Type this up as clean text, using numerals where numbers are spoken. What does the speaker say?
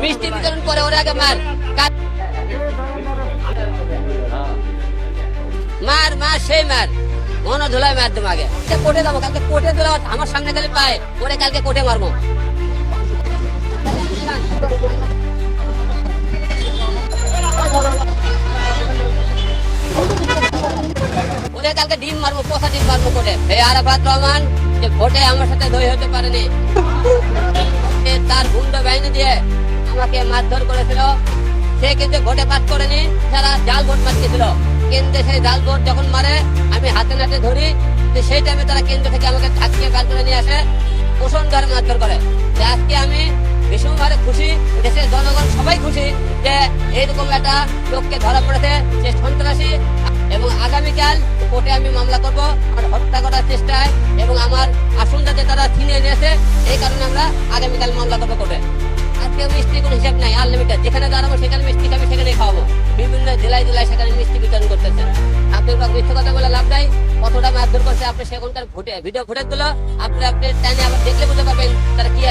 মিষ্টি বিতরণ করে ওরা আগে মার মার মার সেই মার মনে ধুলায় মার দেবো আগে কোর্টে যাবো কালকে কোর্টে দিলে আমার সামনে খালি পায় ওরে কালকে কোর্টে মারবো ওরে কালকে ডিম মারবো পোষা ডিম মারবো কোর্টে এই আরাফাত রহমান যে ভোটে আমার সাথে দই হতে পারেনি তার গুন্ডা বাহিনী দিয়ে আমাকে মারধর করেছিল সে কিন্তু ভোটে পাস করেনি তারা জাল ভোট মারছিল কেন্দ্রে সেই জাল ভোট যখন মারে আমি হাতে নাতে ধরি সেই টাইমে তারা কেন্দ্র থেকে আমাকে ঠাকিয়ে বের করে নিয়ে আসে পোষণ ধরে মারধর করে আজকে আমি ভীষণভাবে খুশি দেশের জনগণ সবাই খুশি যে এইরকম একটা লোককে ধরা পড়েছে যে সন্ত্রাসী এবং আগামীকাল কোর্টে আমি মামলা করব আমার হত্যা করার চেষ্টায় এবং আমার আসন যাতে তারা ছিনিয়ে নিয়েছে এই কারণে আমরা আগামীকাল মামলা করবো কোর্টে আজকে মিষ্টি কোনো হিসাব নাই আনলিমিটেড যেখানে দাঁড়াবো সেখানে মিষ্টি খাবি সেখানেই খাওয়াবো বিভিন্ন জেলায় জেলায় সেখানে মিষ্টি বিতরণ করতেছেন আপনি মিথ্যে কথা বলে লাভ নাই কতটা মারধর করছে আপনি সেখানকার ভিডিও ফুটেজ গুলো আপনি টাইমে আবার দেখলে বুঝতে পারবেন তারা কি